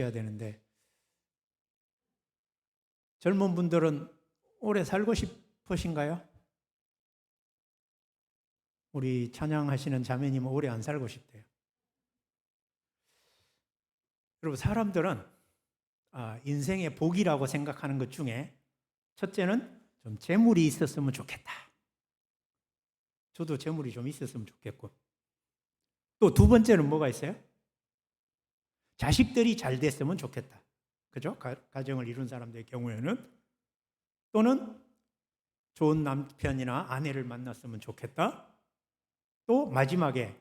해야 되는데 젊은 분들은 오래 살고 싶으신가요? 우리 찬양하시는 자매님은 오래 안 살고 싶대요. 여러분, 사람들은 인생의 복이라고 생각하는 것 중에 첫째는 좀 재물이 있었으면 좋겠다. 저도 재물이 좀 있었으면 좋겠고, 또 두 번째는 뭐가 있어요? 자식들이 잘 됐으면 좋겠다. 그죠? 가정을 이룬 사람들의 경우에는. 또는 좋은 남편이나 아내를 만났으면 좋겠다. 또 마지막에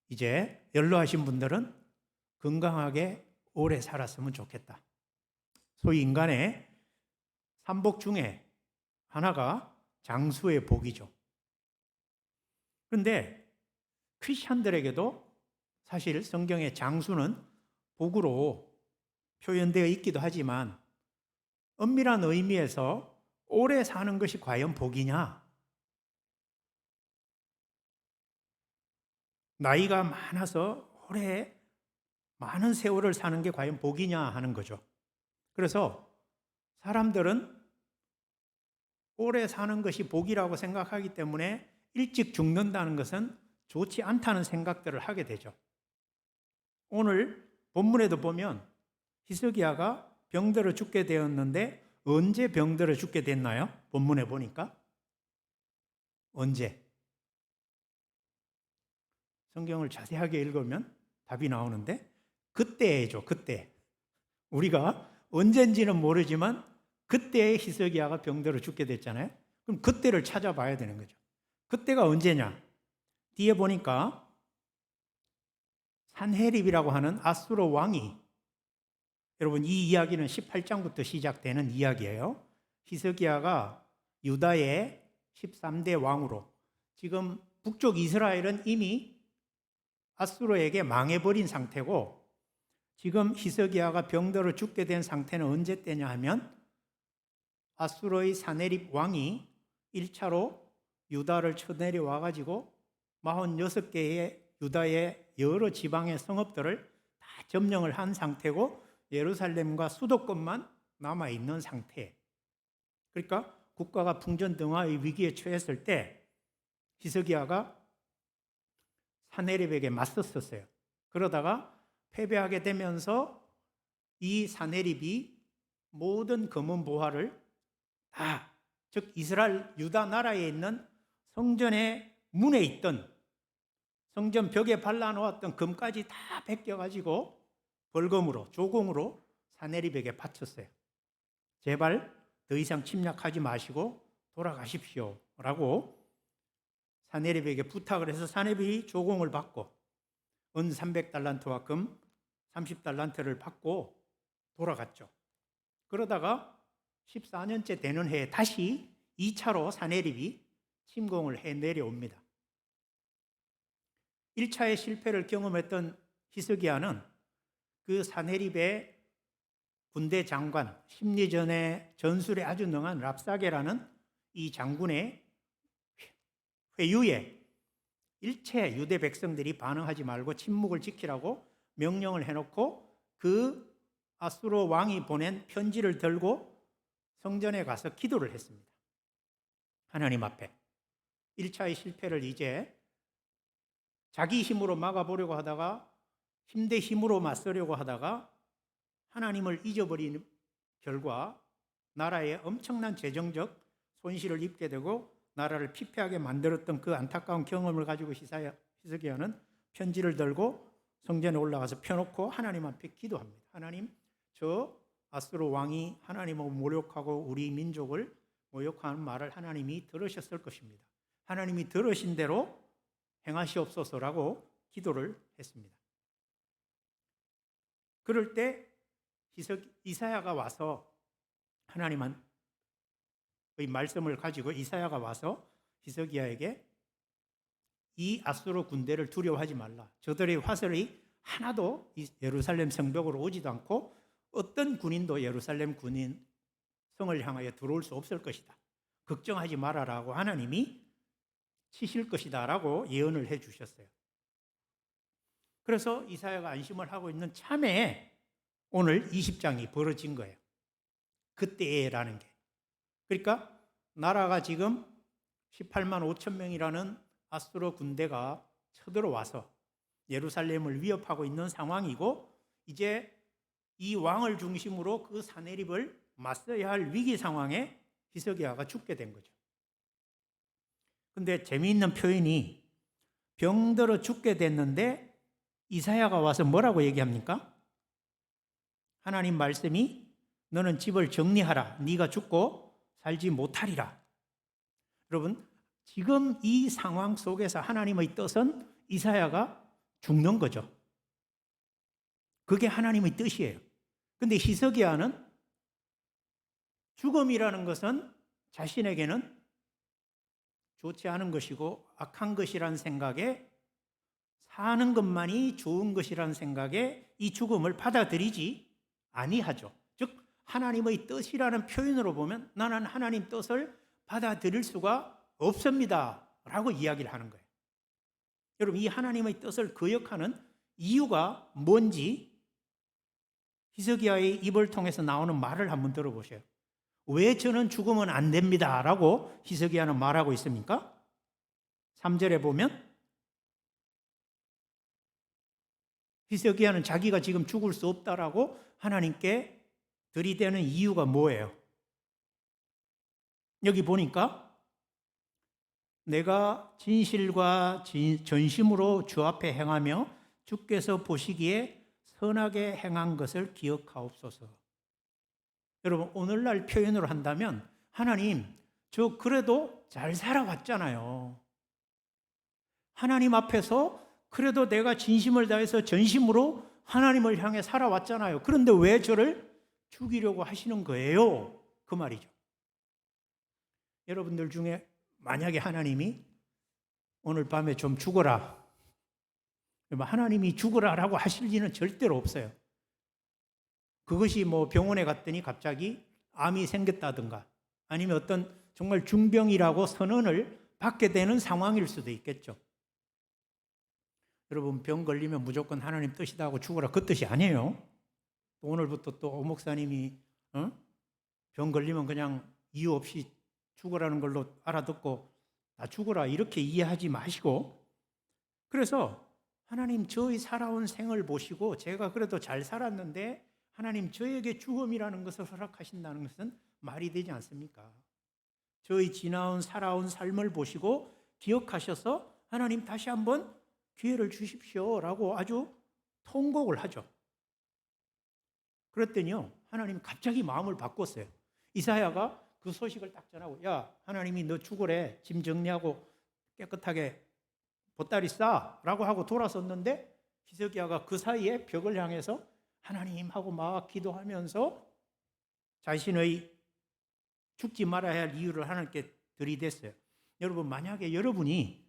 이제 연로하신 분들은 건강하게 오래 살았으면 좋겠다. 소위 인간의 삼복 중에 하나가 장수의 복이죠. 그런데 크리스찬들에게도 사실 성경의 장수는 복으로 표현되어 있기도 하지만 엄밀한 의미에서 오래 사는 것이 과연 복이냐? 나이가 많아서 오래 많은 세월을 사는 게 과연 복이냐 하는 거죠. 그래서 사람들은 오래 사는 것이 복이라고 생각하기 때문에 일찍 죽는다는 것은 좋지 않다는 생각들을 하게 되죠. 오늘 본문에도 보면 히스기야가 병들어 죽게 되었는데 언제 병들어 죽게 됐나요? 본문에 보니까 언제? 성경을 자세하게 읽으면 답이 나오는데 그때죠. 그때. 우리가 언젠지는 모르지만 그때에 히스기야가 병들어 죽게 됐잖아요. 그럼 그때를 찾아봐야 되는 거죠. 그때가 언제냐? 뒤에 보니까 산헤립이라고 하는 아수르 왕이, 여러분 이 이야기는 18장부터 시작되는 이야기예요. 히스기야가 유다의 13대 왕으로, 지금 북쪽 이스라엘은 이미 아수르에게 망해버린 상태고, 지금 히스기야가 병들어 죽게 된 상태는 언제 때냐 하면 아수르의 사네립 왕이 1차로 유다를 쳐내려와 가지고 46개의 유다의 여러 지방의 성읍들을 다 점령을 한 상태고 예루살렘과 수도권만 남아 있는 상태. 그러니까 국가가 풍전등화의 위기에 처했을 때 히스기야가 사네립에게 맞섰었어요. 그러다가 패배하게 되면서 이 사네립이 모든 검은 보화를 다, 즉 이스라엘 유다 나라에 있는 성전의 문에 있던 성전 벽에 발라놓았던 금까지 다 벗겨가지고 벌금으로, 조공으로 사네립에게 바쳤어요. 제발 더 이상 침략하지 마시고 돌아가십시오 라고 사네립에게 부탁을 해서 사네립이 조공을 받고 은 300달란트와 금 30달란트를 받고 돌아갔죠. 그러다가 14년째 되는 해에 다시 2차로 사네립이 침공을 해 내려옵니다. 1차의 실패를 경험했던 히스기야는 그 사네립의 군대 장관, 심리전의 전술에 아주 능한 랍사게라는 이 장군의 회유에 일체 유대 백성들이 반응하지 말고 침묵을 지키라고 명령을 해놓고 그 아수르 왕이 보낸 편지를 들고 성전에 가서 기도를 했습니다. 하나님 앞에 1차의 실패를 이제 자기 힘으로 막아보려고 하다가 힘대 힘으로 맞서려고 하다가 하나님을 잊어버린 결과 나라에 엄청난 재정적 손실을 입게 되고 나라를 피폐하게 만들었던 그 안타까운 경험을 가지고 히스기야는 편지를 들고 성전에 올라가서 펴놓고 하나님 앞에 기도합니다. 하나님, 저 아수르 왕이 하나님을 모욕하고 우리 민족을 모욕하는 말을 하나님이 들으셨을 것입니다. 하나님이 들으신 대로 행하시옵소서라고 기도를 했습니다. 그럴 때 이사야가 와서 하나님의 말씀을 가지고 이사야가 와서 히스기야에게 이 아수르 군대를 두려워하지 말라. 저들의 화살이 하나도 예루살렘 성벽으로 오지도 않고 어떤 군인도 예루살렘 군인 성을 향하여 들어올 수 없을 것이다. 걱정하지 말아라고 하나님이 치실 것이다 라고 예언을 해 주셨어요. 그래서 이사야가 안심을 하고 있는 참에 오늘 20장이 벌어진 거예요. 그때라는 게. 그러니까 나라가 지금 18만 5천 명이라는 아수르 군대가 쳐들어와서 예루살렘을 위협하고 있는 상황이고, 이제 이 왕을 중심으로 그 사내립을 맞서야 할 위기 상황에 히스기야가 죽게 된 거죠. 근데 재미있는 표현이, 병들어 죽게 됐는데 이사야가 와서 뭐라고 얘기합니까? 하나님 말씀이 너는 집을 정리하라. 네가 죽고 살지 못하리라. 여러분, 지금 이 상황 속에서 하나님의 뜻은 이사야가 죽는 거죠. 그게 하나님의 뜻이에요. 근데 히스기야는 죽음이라는 것은 자신에게는 좋지 않은 것이고 악한 것이라는 생각에, 사는 것만이 좋은 것이라는 생각에 이 죽음을 받아들이지 아니하죠. 즉 하나님의 뜻이라는 표현으로 보면 나는 하나님 뜻을 받아들일 수가 없습니다 라고 이야기를 하는 거예요. 여러분, 이 하나님의 뜻을 거역하는 이유가 뭔지 히스기야의 입을 통해서 나오는 말을 한번 들어보세요. 왜 저는 죽으면 안 됩니다 라고 히스기야는 말하고 있습니까? 3절에 보면 히스기야는 자기가 지금 죽을 수 없다라고 하나님께 들이대는 이유가 뭐예요? 여기 보니까 내가 진실과 전심으로 주 앞에 행하며 주께서 보시기에 선하게 행한 것을 기억하옵소서. 여러분, 오늘날 표현으로 한다면 하나님, 저 그래도 잘 살아왔잖아요. 하나님 앞에서 그래도 내가 진심을 다해서 전심으로 하나님을 향해 살아왔잖아요. 그런데 왜 저를 죽이려고 하시는 거예요? 그 말이죠. 여러분들 중에 만약에 하나님이 오늘 밤에 좀 죽어라, 하나님이 죽어라라고 하실 리는 절대로 없어요. 그것이 뭐 병원에 갔더니 갑자기 암이 생겼다든가 아니면 어떤 정말 중병이라고 선언을 받게 되는 상황일 수도 있겠죠. 여러분, 병 걸리면 무조건 하나님 뜻이다 하고 죽어라, 그 뜻이 아니에요. 오늘부터 또 오 목사님이 병 걸리면 그냥 이유 없이 죽으라는 걸로 알아듣고 다 죽어라 이렇게 이해하지 마시고, 그래서 하나님, 저의 살아온 생을 보시고 제가 그래도 잘 살았는데 하나님 저에게 죽음이라는 것을 허락하신다는 것은 말이 되지 않습니까? 저의 지나온 살아온 삶을 보시고 기억하셔서 하나님 다시 한번 기회를 주십시오라고 아주 통곡을 하죠. 그랬더니요, 하나님 갑자기 마음을 바꿨어요. 이사야가 그 소식을 딱 전하고, 야, 하나님이 너 죽으래, 짐 정리하고 깨끗하게 보따리 싸라고 하고 돌아섰는데 히스기야가 그 사이에 벽을 향해서 하나님 하고 막 기도하면서 자신의 죽지 말아야 할 이유를 하나님께 들이댔어요. 여러분, 만약에 여러분이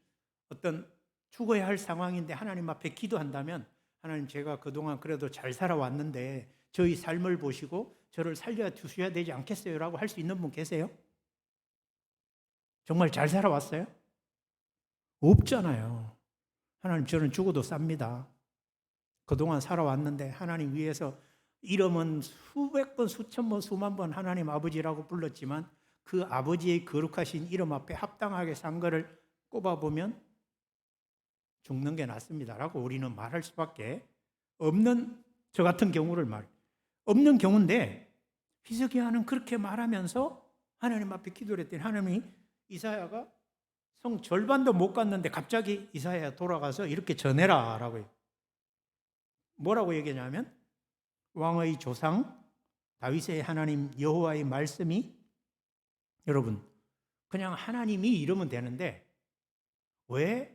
어떤 죽어야 할 상황인데 하나님 앞에 기도한다면, 하나님, 제가 그동안 그래도 잘 살아왔는데 저희 삶을 보시고 저를 살려주셔야 되지 않겠어요? 라고 할 수 있는 분 계세요? 정말 잘 살아왔어요? 없잖아요. 하나님, 저는 죽어도 쌉니다. 그동안 살아왔는데 하나님 위해서 이름은 수백 번, 수천 번, 수만 번 하나님 아버지라고 불렀지만 그 아버지의 거룩하신 이름 앞에 합당하게 산 거를 꼽아보면 죽는 게 낫습니다라고 우리는 말할 수밖에 없는, 저 같은 경우를 없는 경우인데, 히스기야는 그렇게 말하면서 하나님 앞에 기도를 했더니 하나님이 이사야가 성 절반도 못 갔는데 갑자기 이사야 돌아가서 이렇게 전해라 라고 해요. 뭐라고 얘기하냐면, 왕의 조상 다윗의 하나님 여호와의 말씀이, 여러분, 그냥 하나님이 이러면 되는데 왜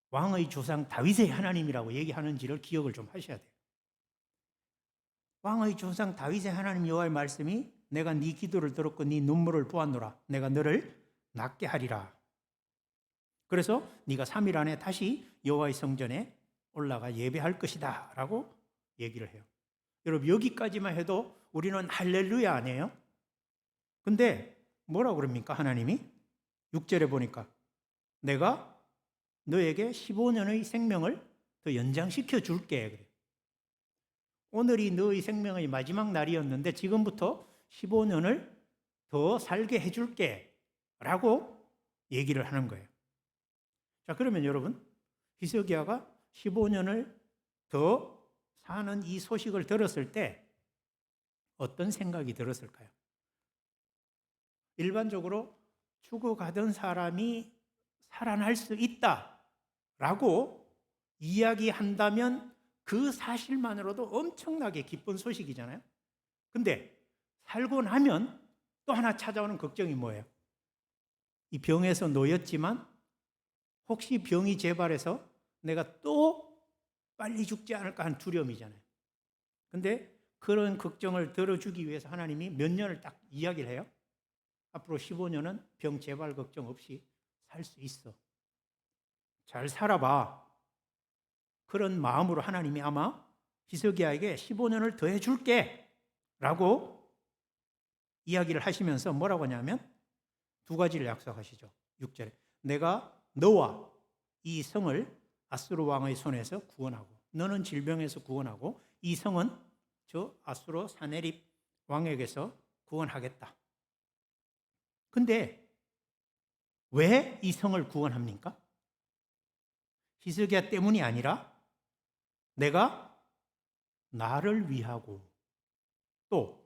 왕의 조상 다윗의 하나님이라고 얘기하는지를 기억을 좀 하셔야 돼요. 왕의 조상 다윗의 하나님 여호와의 말씀이, 내가 네 기도를 들었고 네 눈물을 보았노라, 내가 너를 낫게 하리라. 그래서 네가 3일 안에 다시 여호와의 성전에 올라가 예배할 것이다 라고 얘기를 해요. 여러분, 여기까지만 해도 우리는 할렐루야 아니에요? 근데 뭐라고 그럽니까? 하나님이 6절에 보니까 내가 너에게 15년의 생명을 더 연장시켜 줄게. 오늘이 너의 생명의 마지막 날이었는데 지금부터 15년을 더 살게 해줄게 라고 얘기를 하는 거예요. 자, 그러면 여러분, 히스기야가 15년을 더 사는 이 소식을 들었을 때 어떤 생각이 들었을까요? 일반적으로 죽어가던 사람이 살아날 수 있다라고 이야기한다면 그 사실만으로도 엄청나게 기쁜 소식이잖아요. 근데 살고 나면 또 하나 찾아오는 걱정이 뭐예요? 이 병에서 놓였지만 혹시 병이 재발해서 내가 또 빨리 죽지 않을까 하는 두려움이잖아요. 근데 그런 걱정을 들어주기 위해서 하나님이 몇 년을 딱 이야기를 해요. 앞으로 15년은 병 재발 걱정 없이 살 수 있어. 잘 살아봐. 그런 마음으로 하나님이 아마 히스기야에게 15년을 더 해줄게 라고 이야기를 하시면서 뭐라고 하냐면 두 가지를 약속하시죠. 6절에 내가 너와 이 성을 아수르 왕의 손에서 구원하고 너는 질병에서 구원하고 이 성은 저 아수르 사네립 왕에게서 구원하겠다. 근데 왜 이 성을 구원합니까? 히스기야 때문이 아니라 내가 나를 위하고 또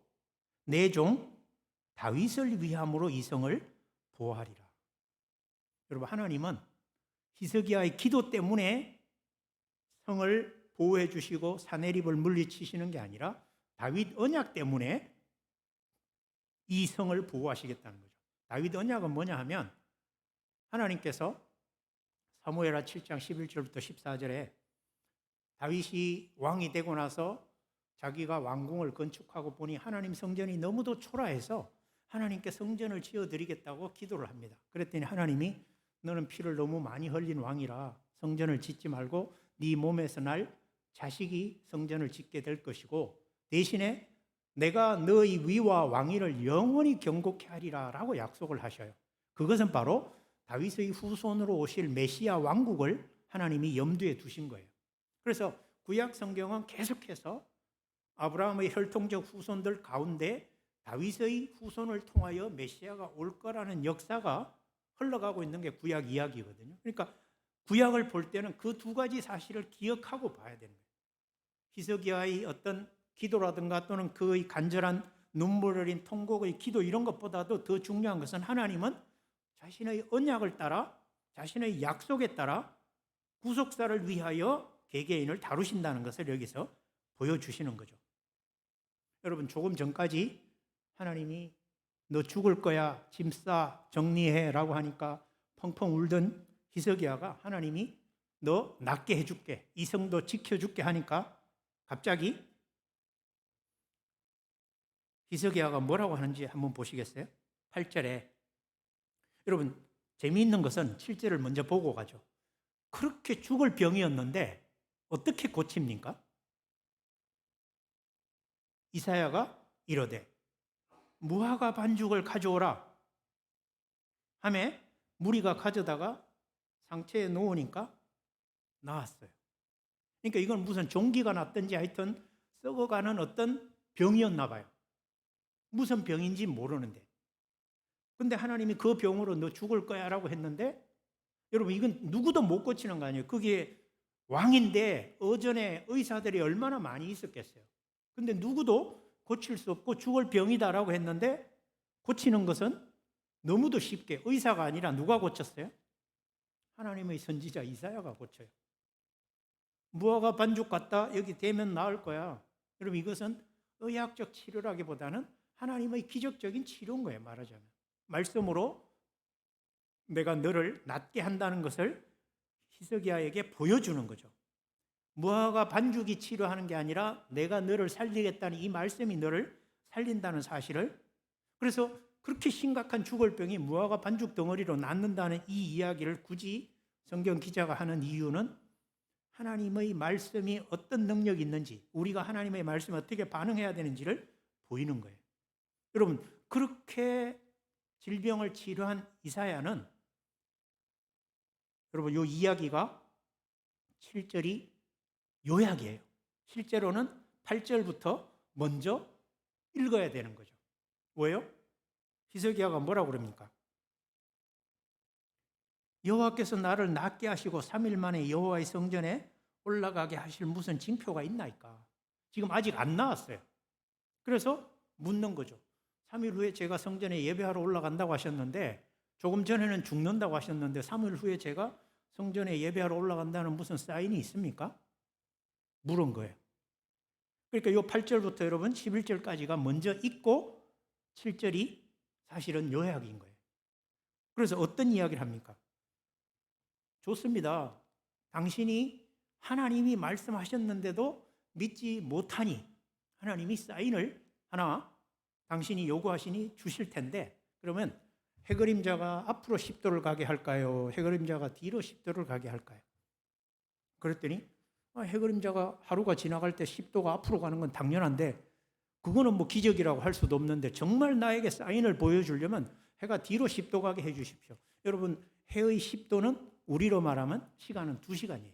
내 종 다윗을 위함으로 이 성을 보호하리라. 여러분, 하나님은 히스기야의 기도 때문에 성을 보호해 주시고 사내립을 물리치시는 게 아니라 다윗 언약 때문에 이 성을 보호하시겠다는 거죠. 다윗 언약은 뭐냐 하면 하나님께서 사무엘하 7장 11절부터 14절에 다윗이 왕이 되고 나서 자기가 왕궁을 건축하고 보니 하나님 성전이 너무도 초라해서 하나님께 성전을 지어드리겠다고 기도를 합니다. 그랬더니 하나님이 너는 피를 너무 많이 흘린 왕이라 성전을 짓지 말고 네 몸에서 날 자식이 성전을 짓게 될 것이고 대신에 내가 너의 위와 왕위를 영원히 경고케 하리라 라고 약속을 하셔요. 그것은 바로 다윗의 후손으로 오실 메시아 왕국을 하나님이 염두에 두신 거예요. 그래서 구약 성경은 계속해서 아브라함의 혈통적 후손들 가운데 다윗의 후손을 통하여 메시아가 올 거라는 역사가 흘러가고 있는 게 구약 이야기거든요. 그러니까 구약을 볼 때는 그 두 가지 사실을 기억하고 봐야 되는 거예요. 히스기야의 어떤 기도라든가 또는 그의 간절한 눈물 흘린 통곡의 기도 이런 것보다도 더 중요한 것은 하나님은 자신의 언약을 따라 자신의 약속에 따라 구속사를 위하여 개개인을 다루신다는 것을 여기서 보여주시는 거죠. 여러분, 조금 전까지 하나님이 너 죽을 거야, 짐 싸, 정리해 라고 하니까 펑펑 울던 히스기야가 하나님이 너 낫게 해줄게, 이 성도 지켜줄게 하니까 갑자기 히스기야가 뭐라고 하는지 한번 보시겠어요? 8절에 여러분, 재미있는 것은 7절을 먼저 보고 가죠. 그렇게 죽을 병이었는데 어떻게 고칩니까? 이사야가 이르되 무화과 반죽을 가져오라 하매 무리가 가져다가 상처에 놓으니까 나았어요. 그러니까 이건 무슨 종기가 났든지 하여튼 썩어가는 어떤 병이었나 봐요. 무슨 병인지 모르는데. 근데 하나님이 그 병으로 너 죽을 거야 라고 했는데 여러분, 이건 누구도 못 고치는 거 아니에요. 그게 왕인데 어전에 의사들이 얼마나 많이 있었겠어요. 근데 누구도 고칠 수 없고 죽을 병이다라고 했는데 고치는 것은 너무도 쉽게 의사가 아니라 누가 고쳤어요? 하나님의 선지자 이사야가 고쳐요. 무화과 반죽 갖다 여기 대면 나을 거야. 여러분, 이것은 의학적 치료라기보다는 하나님의 기적적인 치료인 거예요. 말하자면 말씀으로 내가 너를 낫게 한다는 것을 히스기야에게 보여주는 거죠. 무화과 반죽이 치료하는 게 아니라 내가 너를 살리겠다는 이 말씀이 너를 살린다는 사실을, 그래서 그렇게 심각한 죽을 병이 무화과 반죽 덩어리로 낫는다는 이 이야기를 굳이 성경 기자가 하는 이유는 하나님의 말씀이 어떤 능력이 있는지, 우리가 하나님의 말씀에 어떻게 반응해야 되는지를 보이는 거예요. 여러분, 그렇게 질병을 치료한 이사야는 여러분, 이 이야기가 7절이 요약이에요. 실제로는 8절부터 먼저 읽어야 되는 거죠. 왜요? 히스기야가 뭐라고 그럽니까? 여호와께서 나를 낫게 하시고 3일 만에 여호와의 성전에 올라가게 하실 무슨 징표가 있나이까? 지금 아직 안 나왔어요. 그래서 묻는 거죠. 3일 후에 제가 성전에 예배하러 올라간다고 하셨는데, 조금 전에는 죽는다고 하셨는데 3일 후에 제가 성전에 예배하러 올라간다는 무슨 사인이 있습니까? 물은 거예요. 그러니까 이 8절부터 여러분 11절까지가 먼저 있고 7절이 사실은 요약인 거예요. 그래서 어떤 이야기를 합니까? 좋습니다. 당신이 하나님이 말씀하셨는데도 믿지 못하니 하나님이 사인을 하나 당신이 요구하시니 주실 텐데, 그러면 해그림자가 앞으로 10도를 가게 할까요? 해그림자가 뒤로 10도를 가게 할까요? 그랬더니 해그림자가 하루가 지나갈 때 10도가 앞으로 가는 건 당연한데, 그거는 뭐 기적이라고 할 수도 없는데 정말 나에게 사인을 보여주려면 해가 뒤로 10도 가게 해 주십시오. 여러분, 해의 10도는 우리로 말하면 시간은 2시간이에요.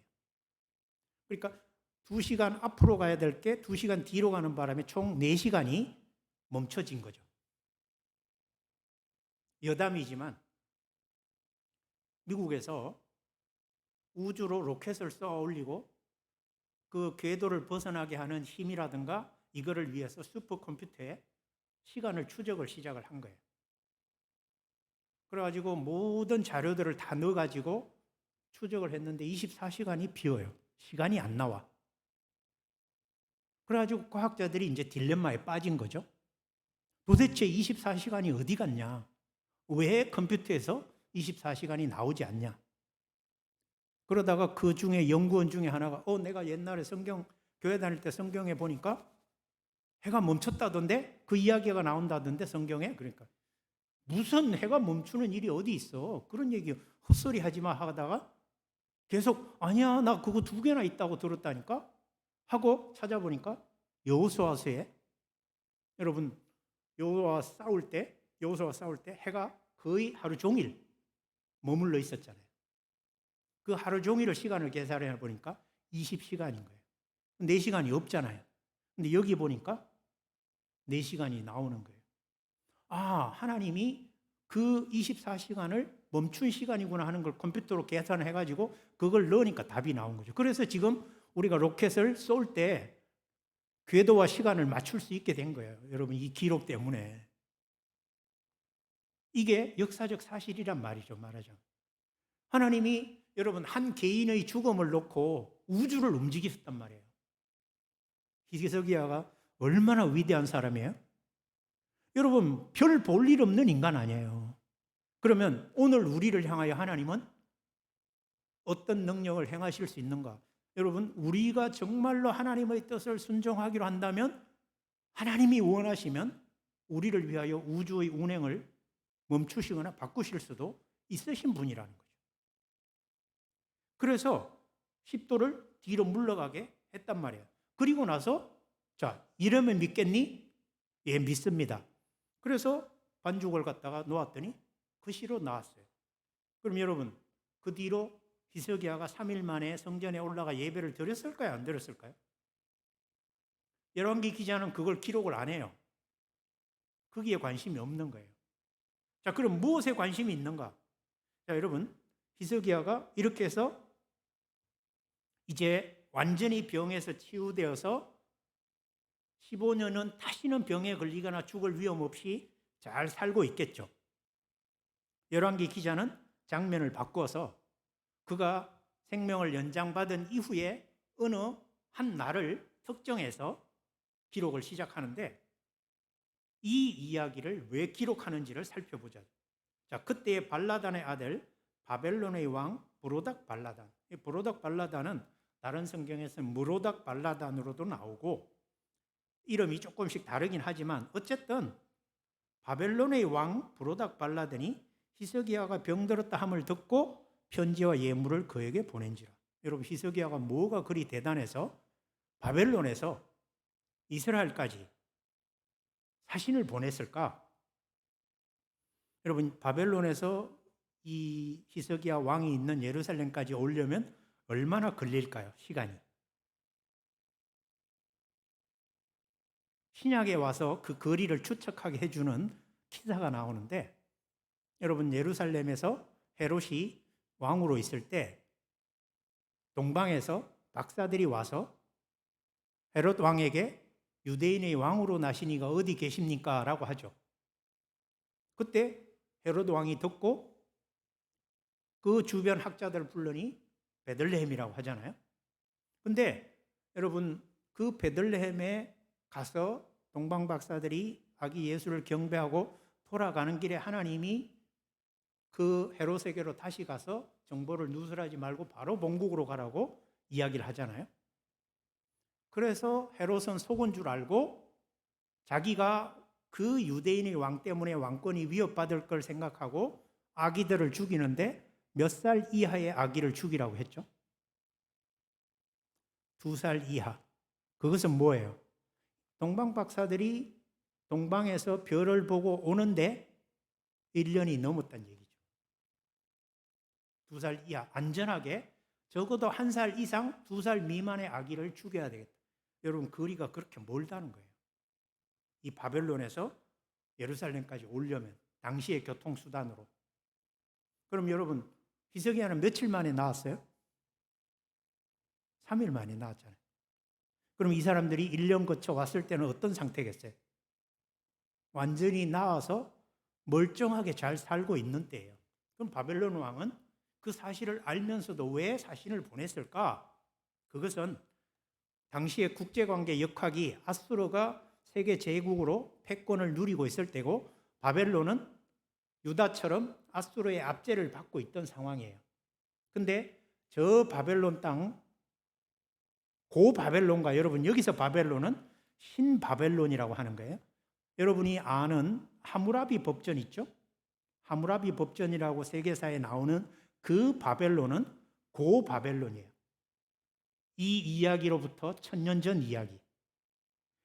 그러니까 2시간 앞으로 가야 될 게 2시간 뒤로 가는 바람에 총 4시간이 멈춰진 거죠. 여담이지만 미국에서 우주로 로켓을 쏘아 올리고 그 궤도를 벗어나게 하는 힘이라든가 이거를 위해서 슈퍼컴퓨터에 시간을 추적을 시작을 한 거예요. 그래가지고 모든 자료들을 다 넣어가지고 추적을 했는데 24시간이 비어요. 시간이 안 나와. 그래가지고 과학자들이 이제 딜레마에 빠진 거죠. 도대체 24시간이 어디 갔냐? 왜 컴퓨터에서 24시간이 나오지 않냐? 그러다가 그 중에 연구원 중에 하나가 내가 옛날에 교회 다닐 때 성경에 보니까 해가 멈췄다던데? 그 이야기가 나온다던데 성경에? 그러니까 무슨 해가 멈추는 일이 어디 있어? 그런 얘기 헛소리 하지 마 하다가 계속 아니야 나 그거 2개나 있다고 들었다니까? 하고 찾아보니까 여호수아서에 여러분 여호수아와 싸울 때 해가 거의 하루 종일 머물러 있었잖아요. 그 하루 종일을 시간을 계산해 보니까 20시간인 거예요. 4시간이 없잖아요. 근데 여기 보니까 4시간이 나오는 거예요. 하나님이 그 24시간을 멈춘 시간이구나 하는 걸 컴퓨터로 계산을 해가지고 그걸 넣으니까 답이 나온 거죠. 그래서 지금 우리가 로켓을 쏠 때 궤도와 시간을 맞출 수 있게 된 거예요. 여러분, 이 기록 때문에. 이게 역사적 사실이란 말이죠, 말하자면. 하나님이 여러분 한 개인의 죽음을 놓고 우주를 움직이셨단 말이에요. 히스기야가 얼마나 위대한 사람이에요? 여러분, 별 볼 일 없는 인간 아니에요. 그러면 오늘 우리를 향하여 하나님은 어떤 능력을 행하실 수 있는가? 여러분, 우리가 정말로 하나님의 뜻을 순종하기로 한다면 하나님이 원하시면 우리를 위하여 우주의 운행을 멈추시거나 바꾸실 수도 있으신 분이라는 거죠. 그래서 10도를 뒤로 물러가게 했단 말이에요. 그리고 나서 이러면 믿겠니? 예, 믿습니다. 그래서 반죽을 갖다가 놓았더니 그 시로 나왔어요. 그럼 여러분, 그 뒤로 히스기야가 3일 만에 성전에 올라가 예배를 드렸을까요? 안 드렸을까요? 열왕기 기자는 그걸 기록을 안 해요. 거기에 관심이 없는 거예요. 그럼 무엇에 관심이 있는가? 여러분, 히스기야가 이렇게 해서 이제 완전히 병에서 치유되어서 15년은 다시는 병에 걸리거나 죽을 위험 없이 잘 살고 있겠죠. 열왕기 기자는 장면을 바꿔서 그가 생명을 연장받은 이후에 어느 한 날을 특정해서 기록을 시작하는데, 이 이야기를 왜 기록하는지를 살펴보자. 그때의 발라단의 아들 바벨론의 왕 브로닥 발라단. 이 브로닥 발라단은 다른 성경에서는 무로닥 발라단으로도 나오고 이름이 조금씩 다르긴 하지만 어쨌든 바벨론의 왕 브로닥 발라단이 히스기야가 병들었다 함을 듣고 편지와 예물을 그에게 보낸지라. 여러분, 히스기야가 뭐가 그리 대단해서 바벨론에서 이스라엘까지 사신을 보냈을까? 여러분, 바벨론에서 이 히스기야 왕이 있는 예루살렘까지 오려면 얼마나 걸릴까요? 시간이. 신약에 와서 그 거리를 추측하게 해주는 기사가 나오는데, 여러분, 예루살렘에서 헤롯이 왕으로 있을 때 동방에서 박사들이 와서 헤롯 왕에게 유대인의 왕으로 나신 이가 어디 계십니까? 라고 하죠. 그때 헤롯 왕이 듣고 그 주변 학자들을 불러니 베들레헴이라고 하잖아요. 근데 여러분, 그 베들레헴에 가서 동방 박사들이 아기 예수를 경배하고 돌아가는 길에 하나님이 그 헤롯에게로 다시 가서 정보를 누설하지 말고 바로 본국으로 가라고 이야기를 하잖아요. 그래서 헤롯은 속은 줄 알고 자기가 그 유대인의 왕 때문에 왕권이 위협받을 걸 생각하고 아기들을 죽이는데 몇 살 이하의 아기를 죽이라고 했죠? 2살 이하. 그것은 뭐예요? 동방 박사들이 동방에서 별을 보고 오는데 1년이 넘었다는 얘기죠. 2살 이하, 안전하게 적어도 1살 이상 2살 미만의 아기를 죽여야 되겠다. 여러분, 거리가 그렇게 멀다는 거예요. 이 바벨론에서 예루살렘까지 오려면 당시의 교통수단으로. 그럼 여러분, 히스기야는 며칠 만에 나왔어요? 3일 만에 나왔잖아요. 그럼 이 사람들이 1년 거쳐 왔을 때는 어떤 상태겠어요? 완전히 나와서 멀쩡하게 잘 살고 있는 때예요. 그럼 바벨론 왕은 그 사실을 알면서도 왜 사신을 보냈을까? 그것은 당시의 국제관계 역학이 아수르가 세계 제국으로 패권을 누리고 있을 때고, 바벨론은 유다처럼 아수르의 압제를 받고 있던 상황이에요. 근데 저 바벨론 땅, 고 바벨론과, 여러분, 여기서 바벨론은 신바벨론이라고 하는 거예요. 여러분이 아는 하무라비 법전 있죠? 하무라비 법전이라고 세계사에 나오는 그 바벨론은 고 바벨론이에요. 이 이야기로부터 1000년 전 이야기.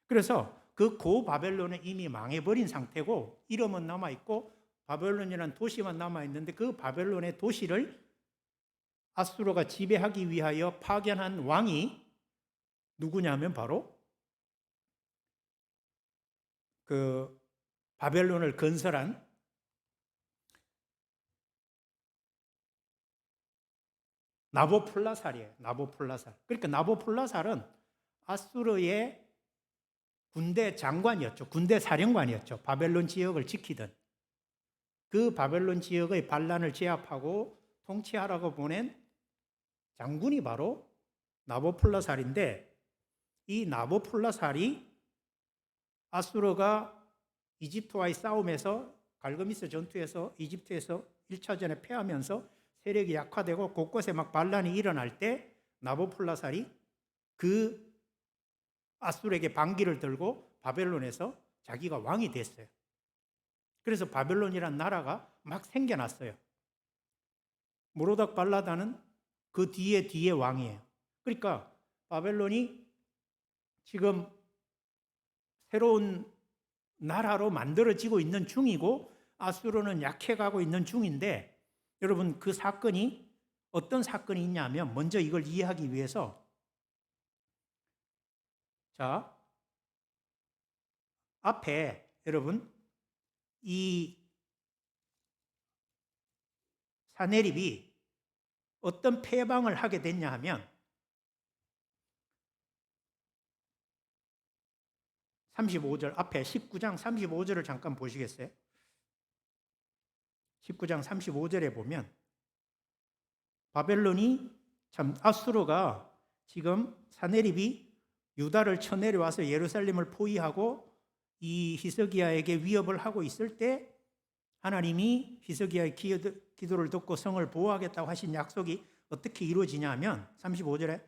그래서 그 고 바벨론은 이미 망해버린 상태고 이름은 남아있고 바벨론이라는 도시만 남아있는데, 그 바벨론의 도시를 아수르가 지배하기 위하여 파견한 왕이 누구냐면 바로 그 바벨론을 건설한 나보폴라살이에요. 나보폴라살. 그러니까 나보폴라살은 아수르의 군대 장관이었죠. 군대 사령관이었죠. 바벨론 지역을 지키던. 그 바벨론 지역의 반란을 제압하고 통치하라고 보낸 장군이 바로 나보폴라살인데, 이 나보폴라살이 아수르가 이집트와의 싸움에서, 갈그미스 전투에서 이집트에서 1차전에 패하면서 세력이 약화되고 곳곳에 막 반란이 일어날 때 나보폴라살이 그 아수르에게 반기를 들고 바벨론에서 자기가 왕이 됐어요. 그래서 바벨론이란 나라가 막 생겨났어요. 모로닥 발라다는 그 뒤에 왕이에요. 그러니까 바벨론이 지금 새로운 나라로 만들어지고 있는 중이고 아수르는 약해가고 있는 중인데, 여러분, 그 사건이 어떤 사건이 있냐면, 먼저 이걸 이해하기 위해서, 자, 앞에 여러분 이 사네립이 어떤 패방을 하게 됐냐 하면 35절 앞에 19장 35절을 잠깐 보시겠어요? 19장 35절에 보면 바벨론이, 참 아수르가 지금 사네립이 유다를 쳐내려와서 예루살렘을 포위하고 이 히스기야에게 위협을 하고 있을 때 하나님이 히스기야의 기도를 듣고 성을 보호하겠다고 하신 약속이 어떻게 이루어지냐 하면 35절에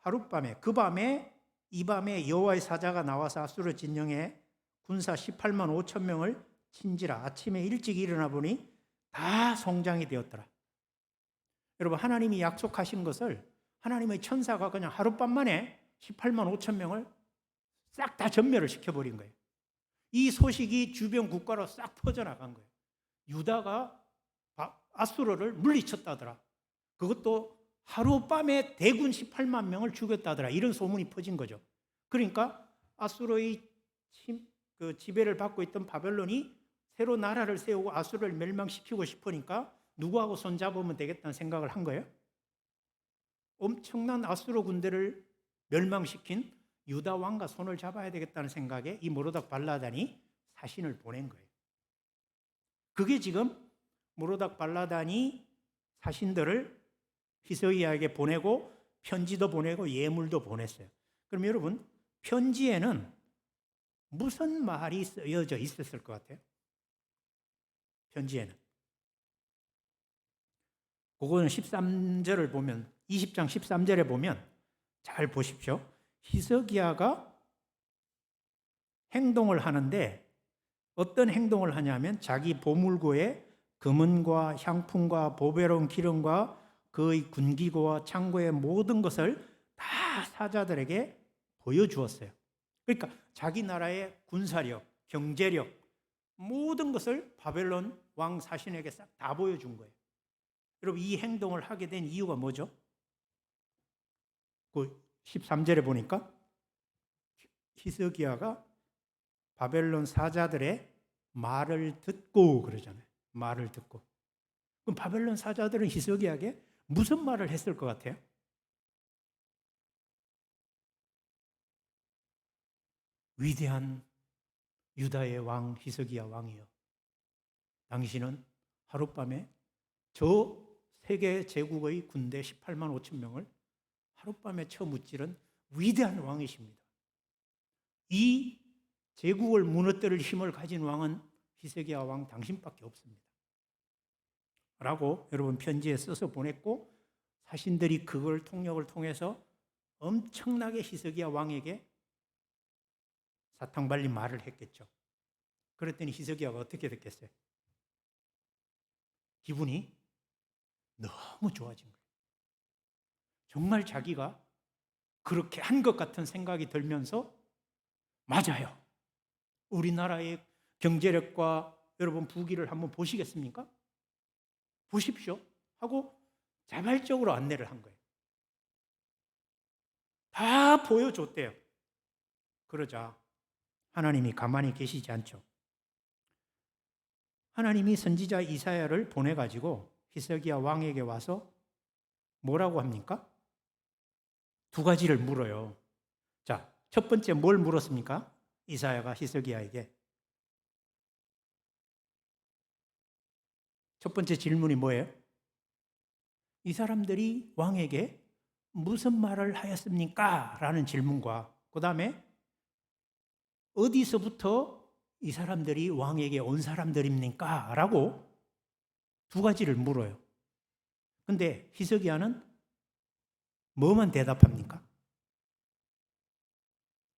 하룻밤에, 그 밤에 이 밤에 여호와의 사자가 나와서 아수르 진영에 군사 18만 5천 명을 친지라. 아침에 일찍 일어나 보니 다 성장이 되었더라. 여러분, 하나님이 약속하신 것을 하나님의 천사가 그냥 하룻밤 만에 18만 5천 명을 싹 다 전멸을 시켜버린 거예요. 이 소식이 주변 국가로 싹 퍼져나간 거예요. 유다가 아수르를 물리쳤다더라. 그것도 하룻밤에 대군 18만 명을 죽였다더라. 이런 소문이 퍼진 거죠. 그러니까 아수르의 그 지배를 받고 있던 바벨론이 새로 나라를 세우고 아수르를 멸망시키고 싶으니까 누구하고 손잡으면 되겠다는 생각을 한 거예요. 엄청난 아수르 군대를 멸망시킨 유다 왕과 손을 잡아야 되겠다는 생각에 이 모로닥 발라단이 사신을 보낸 거예요. 그게 지금 모로닥 발라단이 사신들을 히스기야에게 보내고 편지도 보내고 예물도 보냈어요. 그럼 여러분, 편지에는 무슨 말이 쓰여져 있었을 것 같아요? 편지에는. 그거는 13절을 보면 20장 13절에 보면 잘 보십시오. 히스기야가 행동을 하는데 어떤 행동을 하냐면 자기 보물고에 금은과 향품과 보배로운 기름과 그의 군기고와 창고의 모든 것을 다 사자들에게 보여주었어요. 그러니까 자기 나라의 군사력, 경제력 모든 것을 바벨론 왕 사신에게 싹 다 보여준 거예요. 여러분, 이 행동을 하게 된 이유가 뭐죠? 그 13절에 보니까 히스기야가 바벨론 사자들의 말을 듣고 그러잖아요. 말을 듣고. 그럼 바벨론 사자들은 히스기야에게 무슨 말을 했을 것 같아요? 위대한 유다의 왕 히스기야 왕이여, 당신은 하룻밤에 저 세계 제국의 군대 18만 5천 명을 하룻밤에 쳐 무찌른 위대한 왕이십니다. 이 제국을 무너뜨릴 힘을 가진 왕은 히스기야 왕 당신밖에 없습니다. 라고 여러분 편지에 써서 보냈고, 사신들이 그걸 통역을 통해서 엄청나게 히스기야 왕에게 사탕발린 말을 했겠죠. 그랬더니 히스기야가 어떻게 됐겠어요? 기분이 너무 좋아진 거예요. 정말 자기가 그렇게 한 것 같은 생각이 들면서, 맞아요, 우리나라의 경제력과 여러분 부귀를 한번 보시겠습니까? 보십시오 하고 자발적으로 안내를 한 거예요. 다 보여줬대요. 그러자 하나님이 가만히 계시지 않죠. 하나님이 선지자 이사야를 보내가지고 히스기야 왕에게 와서 뭐라고 합니까? 두 가지를 물어요. 자, 첫 번째 뭘 물었습니까? 이사야가 히스기야에게. 첫 번째 질문이 뭐예요? 이 사람들이 왕에게 무슨 말을 하였습니까? 라는 질문과 그 다음에 어디서부터 이 사람들이 왕에게 온 사람들입니까? 라고 두 가지를 물어요. 근데 히스기야는 뭐만 대답합니까?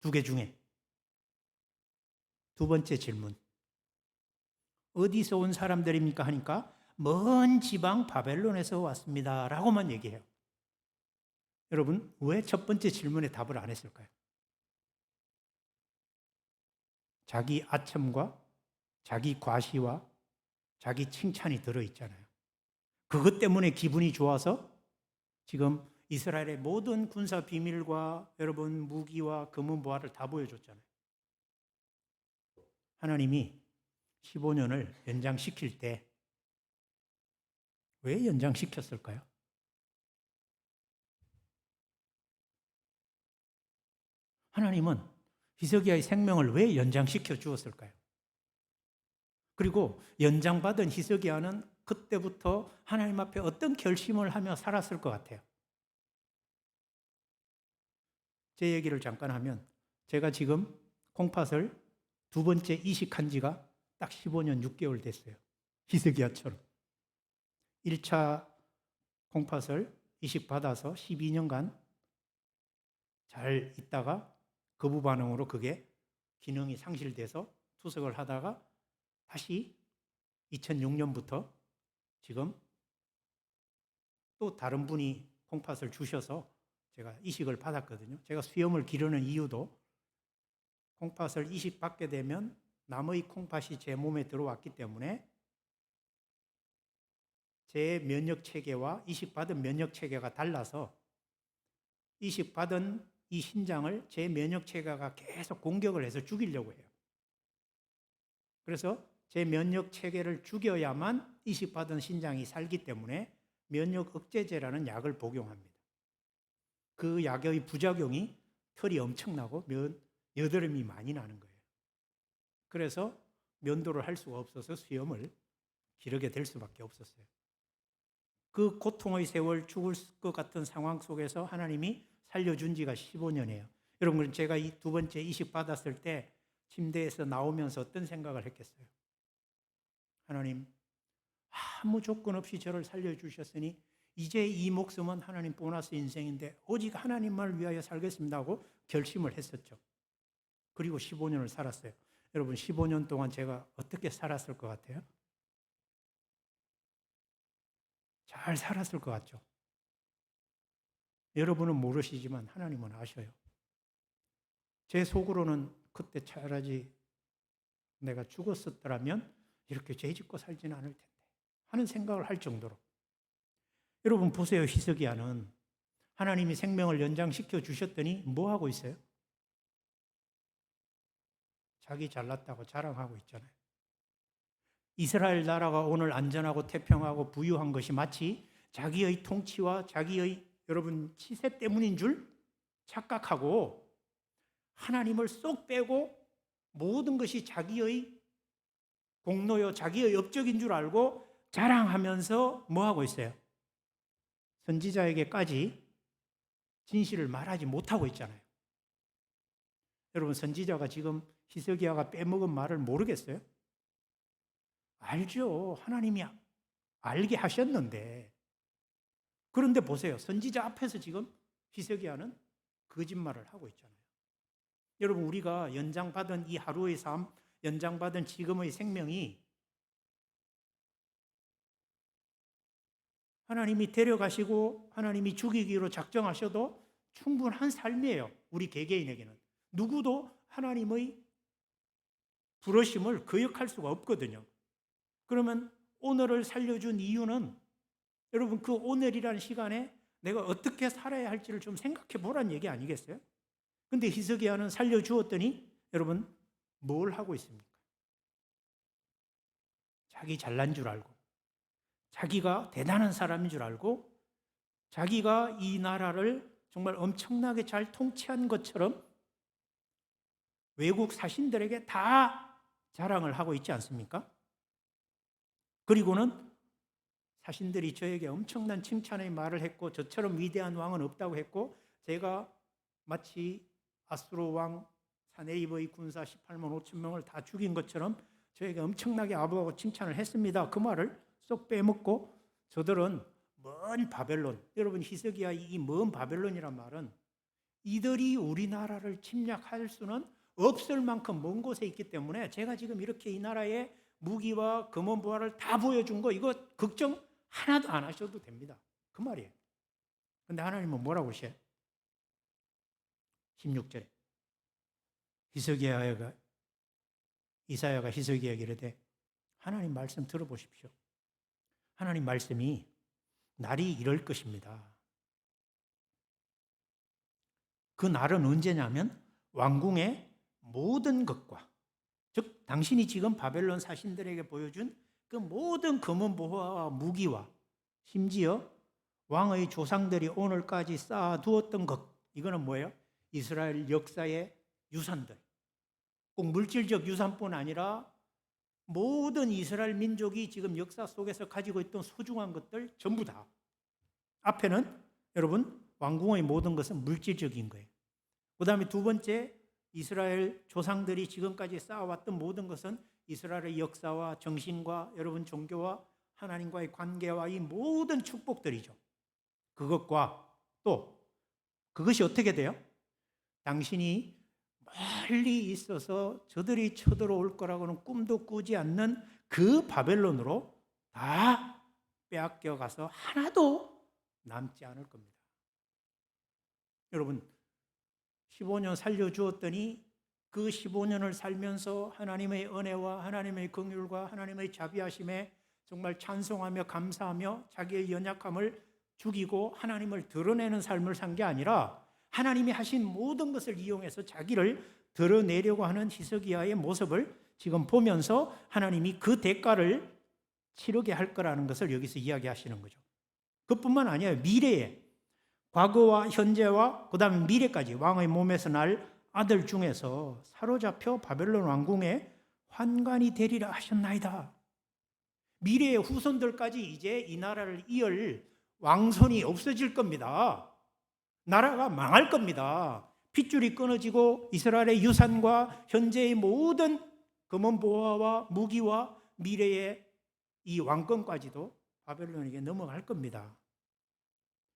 두 개 중에 두 번째 질문, 어디서 온 사람들입니까? 하니까 먼 지방 바벨론에서 왔습니다 라고만 얘기해요. 여러분, 왜 첫 번째 질문에 답을 안 했을까요? 자기 아첨과 자기 과시와 자기 칭찬이 들어있잖아요. 그것 때문에 기분이 좋아서 지금 이스라엘의 모든 군사 비밀과 여러분 무기와 금은 보화를 다 보여줬잖아요. 하나님이 15년을 연장시킬 때 왜 연장시켰을까요? 하나님은 히스기야의 생명을 왜 연장시켜 주었을까요? 그리고 연장받은 히스기야는 그때부터 하나님 앞에 어떤 결심을 하며 살았을 것 같아요? 제 얘기를 잠깐 하면, 제가 지금 콩팥을 두 번째 이식한 지가 딱 15년 6개월 됐어요. 히스기야처럼. 1차 콩팥을 이식받아서 12년간 잘 있다가 거부 반응으로 그게 기능이 상실돼서 투석을 하다가 다시 2006년부터 지금 또 다른 분이 콩팥을 주셔서 제가 이식을 받았거든요. 제가 수염을 기르는 이유도 콩팥을 이식받게 되면 남의 콩팥이 제 몸에 들어왔기 때문에 제 면역 체계와 이식받은 면역 체계가 달라서 이식받은 이 신장을 제 면역 체계가 계속 공격을 해서 죽이려고 해요. 그래서 제 면역 체계를 죽여야만 이식받은 신장이 살기 때문에 면역 억제제라는 약을 복용합니다. 그 약의 부작용이 털이 엄청나고 여드름이 많이 나는 거예요. 그래서 면도를 할 수가 없어서 수염을 기르게 될 수밖에 없었어요. 그 고통의 세월, 죽을 것 같은 상황 속에서 하나님이 살려준 지가 15년이에요. 여러분, 제가 이 두 번째 이식 받았을 때 침대에서 나오면서 어떤 생각을 했겠어요? 하나님, 아무 조건 없이 저를 살려주셨으니 이제 이 목숨은 하나님 보너스 인생인데 오직 하나님만을 위하여 살겠습니다 하고 결심을 했었죠. 그리고 15년을 살았어요. 여러분, 15년 동안 제가 어떻게 살았을 것 같아요? 잘 살았을 것 같죠? 여러분은 모르시지만 하나님은 아셔요. 제 속으로는 그때 차라리 내가 죽었었더라면 이렇게 죄 짓고 살지는 않을 텐데 하는 생각을 할 정도로. 여러분 보세요. 히스기야는 하나님이 생명을 연장시켜 주셨더니 뭐 하고 있어요? 자기 잘났다고 자랑하고 있잖아요. 이스라엘 나라가 오늘 안전하고 태평하고 부유한 것이 마치 자기의 통치와 자기의 여러분 치세 때문인 줄 착각하고 하나님을 쏙 빼고 모든 것이 자기의 공로요, 자기의 업적인 줄 알고 자랑하면서 뭐 하고 있어요? 선지자에게까지 진실을 말하지 못하고 있잖아요. 여러분, 선지자가 지금 히스기야가 빼먹은 말을 모르겠어요? 알죠. 하나님이 알게 하셨는데. 그런데 보세요. 선지자 앞에서 지금 히스기야는 거짓말을 하고 있잖아요. 여러분, 우리가 연장받은 이 하루의 삶, 연장받은 지금의 생명이 하나님이 데려가시고 하나님이 죽이기로 작정하셔도 충분한 삶이에요. 우리 개개인에게는. 누구도 하나님의 부르심을 거역할 수가 없거든요. 그러면 오늘을 살려준 이유는 여러분 그 오늘이라는 시간에 내가 어떻게 살아야 할지를 좀 생각해 보라는 얘기 아니겠어요? 근데 히스기야는 살려주었더니 여러분 뭘 하고 있습니까? 자기 잘난 줄 알고 자기가 대단한 사람인 줄 알고 자기가 이 나라를 정말 엄청나게 잘 통치한 것처럼 외국 사신들에게 다 자랑을 하고 있지 않습니까? 그리고는 사신들이 저에게 엄청난 칭찬의 말을 했고 저처럼 위대한 왕은 없다고 했고 제가 마치 아수르 왕 사네입의 군사 18만 5천 명을 다 죽인 것처럼 저에게 엄청나게 아부하고 칭찬을 했습니다. 그 말을 쏙 빼먹고 저들은 먼 바벨론, 여러분 히스기야의 이 먼 바벨론이란 말은 이들이 우리나라를 침략할 수는 없을 만큼 먼 곳에 있기 때문에 제가 지금 이렇게 이 나라에 무기와 금원부화를 다 보여준 거 이거 걱정 하나도 안 하셔도 됩니다. 그 말이에요. 근데 하나님은 뭐라고 하셔요? 16절에 이사야가 히스기야에게 이르되 하나님 말씀 들어보십시오. 하나님 말씀이 날이 이럴 것입니다. 그 날은 언제냐면 왕궁의 모든 것과 즉 당신이 지금 바벨론 사신들에게 보여준 그 모든 금은보화와 무기와 심지어 왕의 조상들이 오늘까지 쌓아두었던 것 이거는 뭐예요? 이스라엘 역사의 유산들 꼭 물질적 유산뿐 아니라 모든 이스라엘 민족이 지금 역사 속에서 가지고 있던 소중한 것들 전부 다 앞에는 여러분 왕궁의 모든 것은 물질적인 거예요. 그 다음에 두 번째 이스라엘 조상들이 지금까지 쌓아왔던 모든 것은 이스라엘의 역사와 정신과 여러분 종교와 하나님과의 관계와 이 모든 축복들이죠. 그것과 또 그것이 어떻게 돼요? 당신이 멀리 있어서 저들이 쳐들어올 거라고는 꿈도 꾸지 않는 그 바벨론으로 다 빼앗겨 가서 하나도 남지 않을 겁니다. 여러분 15년 살려주었더니 그 15년을 살면서 하나님의 은혜와 하나님의 긍휼과 하나님의 자비하심에 정말 찬송하며 감사하며 자기의 연약함을 죽이고 하나님을 드러내는 삶을 산 게 아니라 하나님이 하신 모든 것을 이용해서 자기를 드러내려고 하는 히스기야의 모습을 지금 보면서 하나님이 그 대가를 치르게 할 거라는 것을 여기서 이야기하시는 거죠. 그뿐만 아니에요. 미래에, 과거와 현재와 그 다음에 미래까지 왕의 몸에서 날 아들 중에서 사로잡혀 바벨론 왕궁에 환관이 되리라 하셨나이다. 미래의 후손들까지 이제 이 나라를 이을 왕손이 없어질 겁니다. 나라가 망할 겁니다. 핏줄이 끊어지고 이스라엘의 유산과 현재의 모든 금은 보화와 무기와 미래의 이 왕권까지도 바벨론에게 넘어갈 겁니다.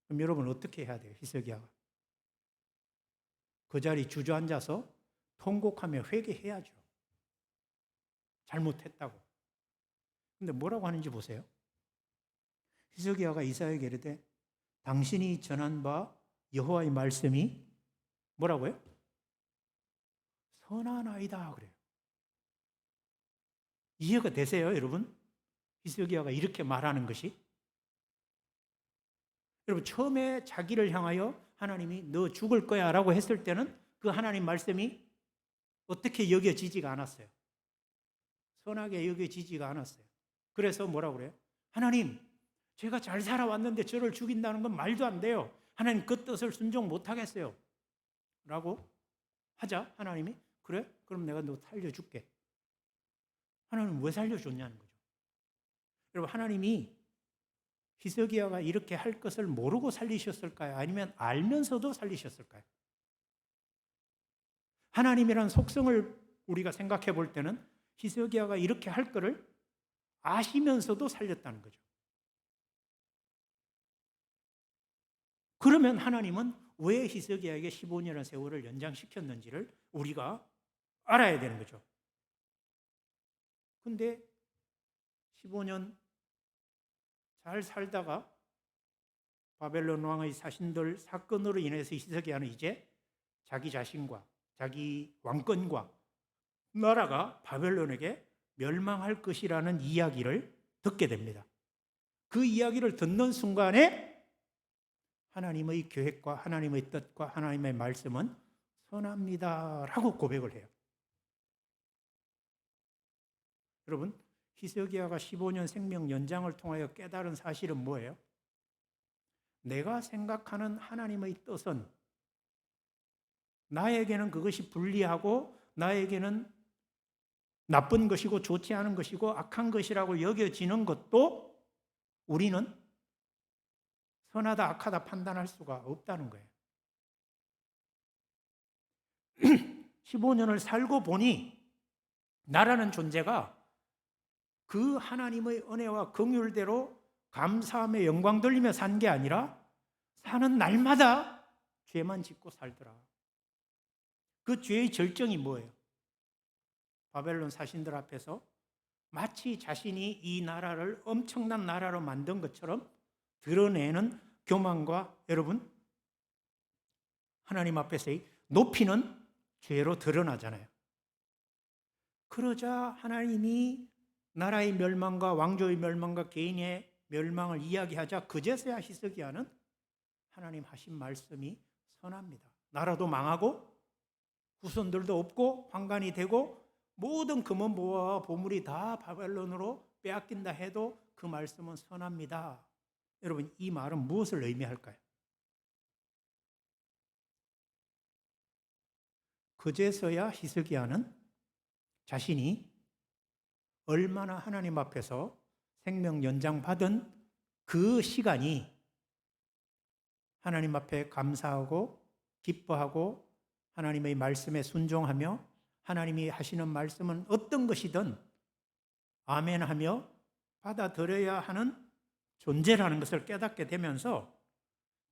그럼 여러분 어떻게 해야 돼요? 히스기야가 그 자리 주저앉아서 통곡하며 회개해야죠. 잘못했다고. 근데 뭐라고 하는지 보세요. 히스기야가 이사야에게 이르되 당신이 전한 바 여호와의 말씀이 뭐라고요? 선하나이다 그래요. 이해가 되세요, 여러분? 히스기야가 이렇게 말하는 것이? 여러분, 처음에 자기를 향하여 하나님이 너 죽을 거야 라고 했을 때는 그 하나님 말씀이 어떻게 여겨지지가 않았어요. 선하게 여겨지지가 않았어요. 그래서 뭐라고 그래요? 하나님, 제가 잘 살아왔는데 저를 죽인다는 건 말도 안 돼요. 하나님 그 뜻을 순종 못 하겠어요. 라고 하자 하나님이 그래? 그럼 내가 너 살려줄게. 하나님 왜 살려줬냐는 거죠. 여러분, 하나님이 히스기야가 이렇게 할 것을 모르고 살리셨을까요? 아니면 알면서도 살리셨을까요? 하나님이란 속성을 우리가 생각해 볼 때는 히스기야가 이렇게 할 것을 아시면서도 살렸다는 거죠. 그러면 하나님은 왜 히스기야에게 15년의 세월을 연장시켰는지를 우리가 알아야 되는 거죠. 근데 15년 잘 살다가 바벨론 왕의 사신들 사건으로 인해서 히스기야는 이제 자기 자신과 자기 왕권과 나라가 바벨론에게 멸망할 것이라는 이야기를 듣게 됩니다. 그 이야기를 듣는 순간에 하나님의 계획과 하나님의 뜻과 하나님의 말씀은 선합니다라고 고백을 해요. 여러분, 히스기야가 15년 생명 연장을 통하여 깨달은 사실은 뭐예요? 내가 생각하는 하나님의 뜻은 나에게는 그것이 불리하고 나에게는 나쁜 것이고 좋지 않은 것이고 악한 것이라고 여겨지는 것도 우리는 선하다 악하다 판단할 수가 없다는 거예요. 15년을 살고 보니 나라는 존재가 그 하나님의 은혜와 긍휼대로 감사함에 영광 돌리며 산 게 아니라 사는 날마다 죄만 짓고 살더라. 그 죄의 절정이 뭐예요? 바벨론 사신들 앞에서 마치 자신이 이 나라를 엄청난 나라로 만든 것처럼 드러내는 교만과 여러분 하나님 앞에서의 높이는 죄로 드러나잖아요. 그러자 하나님이 나라의 멸망과 왕조의 멸망과 개인의 멸망을 이야기하자 그제서야 히스기야는 하나님 하신 말씀이 선합니다. 나라도 망하고 후손들도 없고 환관이 되고 모든 금은 보화와 보물이 다 바벨론으로 빼앗긴다 해도 그 말씀은 선합니다. 여러분, 이 말은 무엇을 의미할까요? 그제서야 히스기야는 자신이 얼마나 하나님 앞에서 생명 연장 받은 그 시간이 하나님 앞에 감사하고 기뻐하고 하나님의 말씀에 순종하며 하나님이 하시는 말씀은 어떤 것이든 아멘하며 받아들여야 하는 존재라는 것을 깨닫게 되면서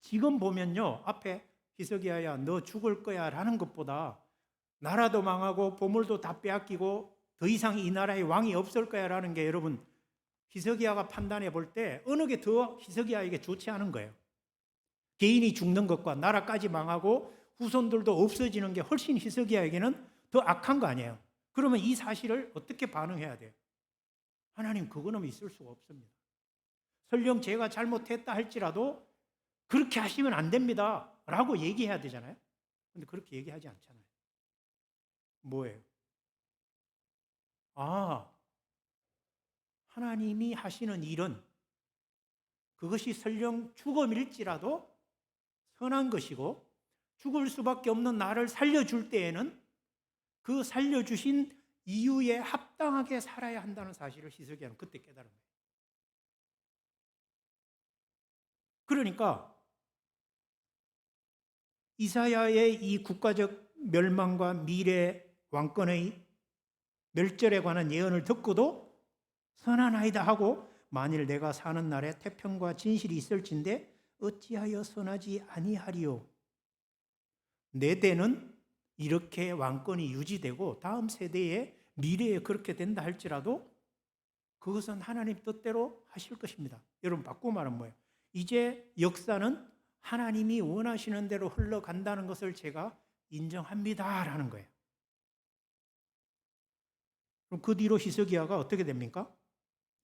지금 보면요, 앞에 히스기야야 너 죽을 거야 라는 것보다 나라도 망하고 보물도 다 빼앗기고 더 이상 이 나라에 왕이 없을 거야 라는 게 여러분 히스기야가 판단해 볼 때 어느 게 더 히스기야에게 좋지 않은 거예요. 개인이 죽는 것과 나라까지 망하고 후손들도 없어지는 게 훨씬 히스기야에게는 더 악한 거 아니에요. 그러면 이 사실을 어떻게 반응해야 돼요? 하나님, 그거는 있을 수가 없습니다. 설령 제가 잘못했다 할지라도 그렇게 하시면 안 됩니다. 라고 얘기해야 되잖아요. 근데 그렇게 얘기하지 않잖아요. 뭐예요? 아, 하나님이 하시는 일은 그것이 설령 죽음일지라도 선한 것이고 죽을 수밖에 없는 나를 살려줄 때에는 그 살려주신 이유에 합당하게 살아야 한다는 사실을 히스기야는 그때 깨달은 거예요. 그러니까 이사야의 이 국가적 멸망과 미래 왕권의 멸절에 관한 예언을 듣고도 선하나이다 하고 만일 내가 사는 날에 태평과 진실이 있을진데 어찌하여 선하지 아니하리요. 내 때는 이렇게 왕권이 유지되고 다음 세대의 미래에 그렇게 된다 할지라도 그것은 하나님 뜻대로 하실 것입니다. 여러분 바꾸고 말하면 뭐예요? 이제 역사는 하나님이 원하시는 대로 흘러간다는 것을 제가 인정합니다라는 거예요. 그럼 그 뒤로 히스기야가 어떻게 됩니까?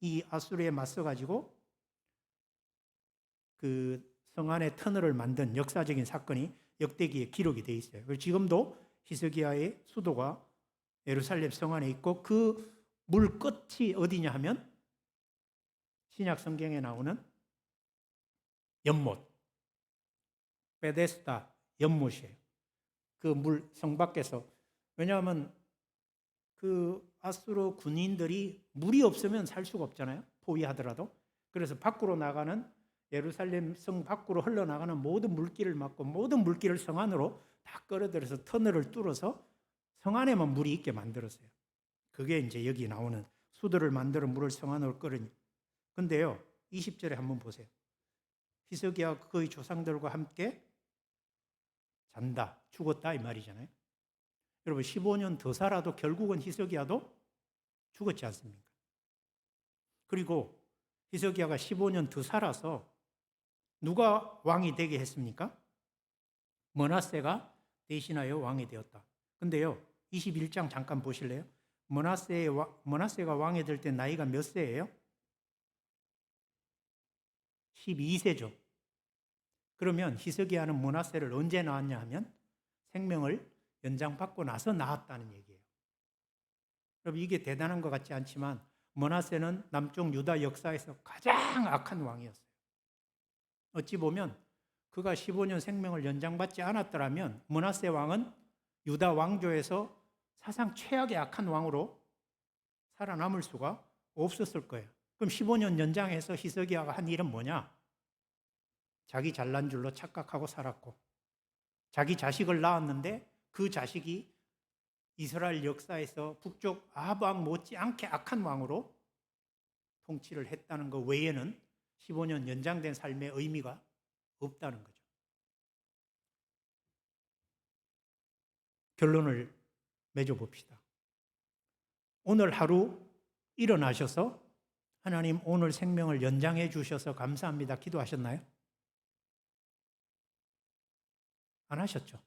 이 아수르에 맞서 가지고 그 성 안에 터널을 만든 역사적인 사건이 역대기에 기록이 되어 있어요. 그리고 지금도 히스기야의 수도가 예루살렘 성 안에 있고 그 물 끝이 어디냐 하면 신약 성경에 나오는 연못, 베데스다 연못이에요. 그 물 성 밖에서. 왜냐하면 그 아수르 군인들이 물이 없으면 살 수가 없잖아요. 포위하더라도. 그래서 밖으로 나가는 예루살렘 성 밖으로 흘러나가는 모든 물길을 막고 모든 물길을 성 안으로 다 끌어들여서 터널을 뚫어서 성 안에만 물이 있게 만들었어요. 그게 이제 여기 나오는 수도를 만들어 물을 성 안으로 끌으니. 근데요, 20절에 한번 보세요. 히스기야 그의 조상들과 함께 잔다, 죽었다 이 말이잖아요. 여러분 15년 더 살아도 결국은 히스기야도 죽었지 않습니까? 그리고 히스기야가 15년 더 살아서 누가 왕이 되게 했습니까? 므낫세가 대신하여 왕이 되었다. 근데요, 21장 잠깐 보실래요? 므낫세가 왕이 될 때 나이가 몇 세예요? 12세죠. 그러면 히스기야는 므낫세를 언제 낳았냐 하면 생명을 연장받고 나서 낳았다는 얘기예요. 여러분 이게 대단한 것 같지 않지만 므낫세는 남쪽 유다 역사에서 가장 악한 왕이었어요. 어찌 보면 그가 15년 생명을 연장받지 않았더라면 므낫세 왕은 유다 왕조에서 사상 최악의 악한 왕으로 살아남을 수가 없었을 거예요. 그럼 15년 연장해서 히스기야가 한 일은 뭐냐? 자기 잘난 줄로 착각하고 살았고 자기 자식을 낳았는데 그 자식이 이스라엘 역사에서 북쪽 아합 왕 못지않게 악한 왕으로 통치를 했다는 것 외에는 15년 연장된 삶의 의미가 없다는 거죠. 결론을 맺어봅시다. 오늘 하루 일어나셔서 하나님 오늘 생명을 연장해 주셔서 감사합니다. 기도하셨나요? 안 하셨죠?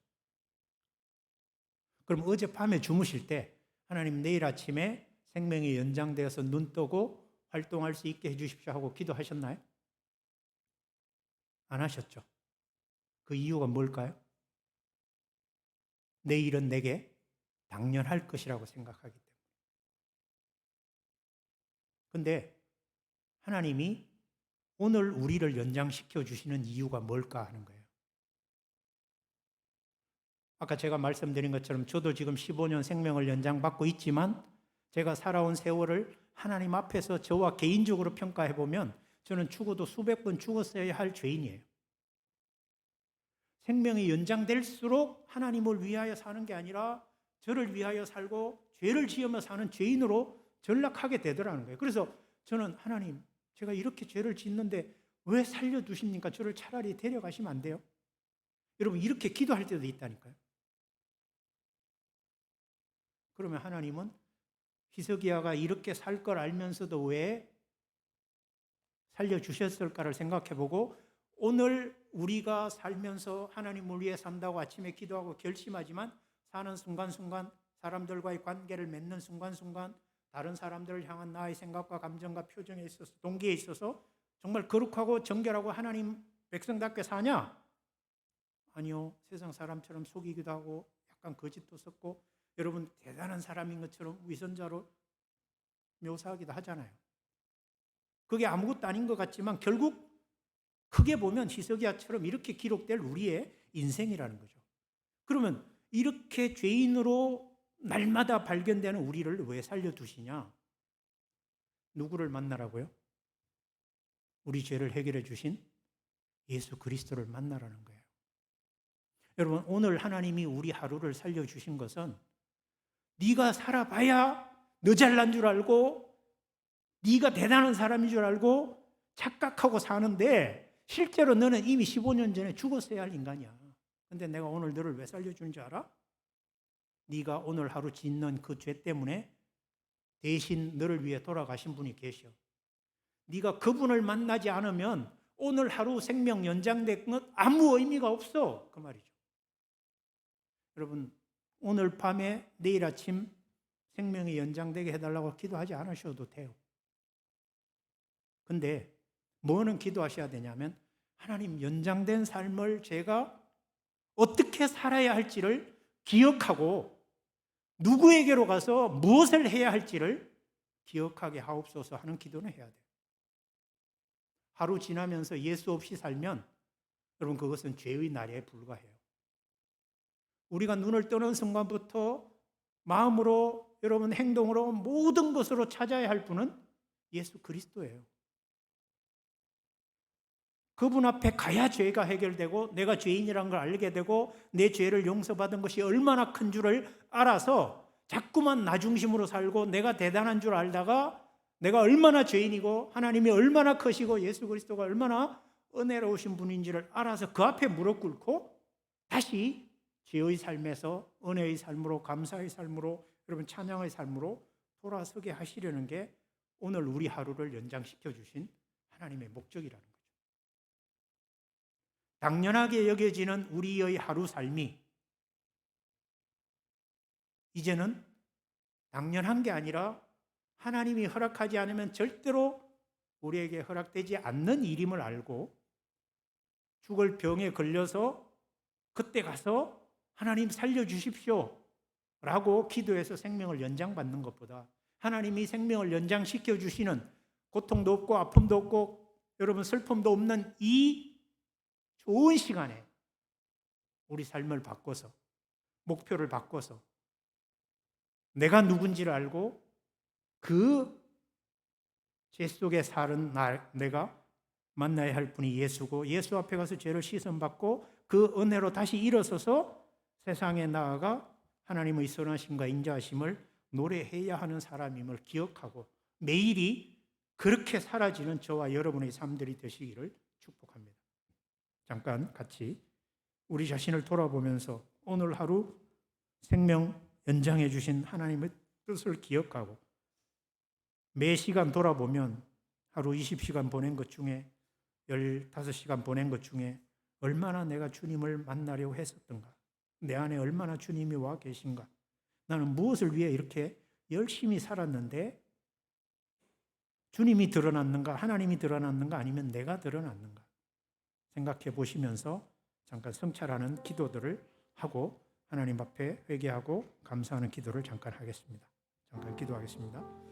그럼 어젯밤에 주무실 때 하나님 내일 아침에 생명이 연장되어서 눈 뜨고 활동할 수 있게 해 주십시오 하고 기도하셨나요? 안 하셨죠? 그 이유가 뭘까요? 내일은 내게 당연할 것이라고 생각하기 때문에. 근데 하나님이 오늘 우리를 연장시켜 주시는 이유가 뭘까 하는 거예요. 아까 제가 말씀드린 것처럼 저도 지금 15년 생명을 연장받고 있지만 제가 살아온 세월을 하나님 앞에서 저와 개인적으로 평가해 보면 저는 죽어도 수백 번 죽었어야 할 죄인이에요. 생명이 연장될수록 하나님을 위하여 사는 게 아니라 저를 위하여 살고 죄를 지으며 사는 죄인으로 전락하게 되더라는 거예요. 그래서 저는 하나님, 제가 이렇게 죄를 짓는데 왜 살려두십니까? 저를 차라리 데려가시면 안 돼요? 여러분 이렇게 기도할 때도 있다니까요. 그러면 하나님은 히스기야가 이렇게 살 걸 알면서도 왜 살려주셨을까를 생각해보고 오늘 우리가 살면서 하나님을 위해 산다고 아침에 기도하고 결심하지만 사는 순간순간 사람들과의 관계를 맺는 순간순간 다른 사람들을 향한 나의 생각과 감정과 표정에 있어서 동기에 있어서 정말 거룩하고 정결하고 하나님 백성답게 사냐? 아니요. 세상 사람처럼 속이기도 하고 약간 거짓도 섞고 여러분 대단한 사람인 것처럼 위선자로 묘사하기도 하잖아요. 그게 아무것도 아닌 것 같지만 결국 크게 보면 히스기야처럼 이렇게 기록될 우리의 인생이라는 거죠. 그러면 이렇게 죄인으로 날마다 발견되는 우리를 왜 살려두시냐? 누구를 만나라고요? 우리 죄를 해결해 주신 예수 그리스도를 만나라는 거예요. 여러분, 오늘 하나님이 우리 하루를 살려주신 것은 네가 살아봐야 너 잘난 줄 알고 네가 대단한 사람인 줄 알고 착각하고 사는데 실제로 너는 이미 15년 전에 죽었어야 할 인간이야. 근데 내가 오늘 너를 왜 살려주는 줄 알아? 네가 오늘 하루 짓는 그 죄 때문에 대신 너를 위해 돌아가신 분이 계셔. 네가 그분을 만나지 않으면 오늘 하루 생명 연장된 것 아무 의미가 없어. 그 말이죠. 여러분, 오늘 밤에 내일 아침 생명이 연장되게 해달라고 기도하지 않으셔도 돼요. 근데 뭐는 기도하셔야 되냐면 하나님, 연장된 삶을 제가 어떻게 살아야 할지를 기억하고 누구에게로 가서 무엇을 해야 할지를 기억하게 하옵소서 하는 기도는 해야 돼요. 하루 지나면서 예수 없이 살면 여러분 그것은 죄의 나래에 불과해요. 우리가 눈을 뜨는 순간부터 마음으로 여러분 행동으로 모든 것으로 찾아야 할 분은 예수 그리스도예요. 그분 앞에 가야 죄가 해결되고 내가 죄인이라는 걸 알게 되고 내 죄를 용서받은 것이 얼마나 큰 줄을 알아서 자꾸만 나 중심으로 살고 내가 대단한 줄 알다가 내가 얼마나 죄인이고 하나님이 얼마나 크시고 예수 그리스도가 얼마나 은혜로우신 분인지를 알아서 그 앞에 무릎 꿇고 다시 죄의 삶에서 은혜의 삶으로 감사의 삶으로 여러분 찬양의 삶으로 돌아서게 하시려는 게 오늘 우리 하루를 연장시켜 주신 하나님의 목적이라는 거죠. 당연하게 여겨지는 우리의 하루 삶이 이제는 당연한 게 아니라 하나님이 허락하지 않으면 절대로 우리에게 허락되지 않는 일임을 알고 죽을 병에 걸려서 그때 가서 하나님 살려주십시오 라고 기도해서 생명을 연장받는 것보다 하나님이 생명을 연장시켜 주시는 고통도 없고 아픔도 없고 여러분 슬픔도 없는 이 좋은 시간에 우리 삶을 바꿔서 목표를 바꿔서 내가 누군지를 알고 그 죄 속에 사는 내가 만나야 할 분이 예수고 예수 앞에 가서 죄를 씻음받고 그 은혜로 다시 일어서서 세상에 나아가 하나님의 선하심과 인자하심을 노래해야 하는 사람임을 기억하고 매일이 그렇게 사라지는 저와 여러분의 삶들이 되시기를 축복합니다. 잠깐 같이 우리 자신을 돌아보면서 오늘 하루 생명 연장해 주신 하나님의 뜻을 기억하고 매 시간 돌아보면 하루 20시간 보낸 것 중에 15시간 보낸 것 중에 얼마나 내가 주님을 만나려고 했었던가, 내 안에 얼마나 주님이 와 계신가, 나는 무엇을 위해 이렇게 열심히 살았는데 주님이 드러났는가, 하나님이 드러났는가, 아니면 내가 드러났는가 생각해 보시면서 잠깐 성찰하는 기도들을 하고 하나님 앞에 회개하고 감사하는 기도를 잠깐 하겠습니다. 잠깐 기도하겠습니다.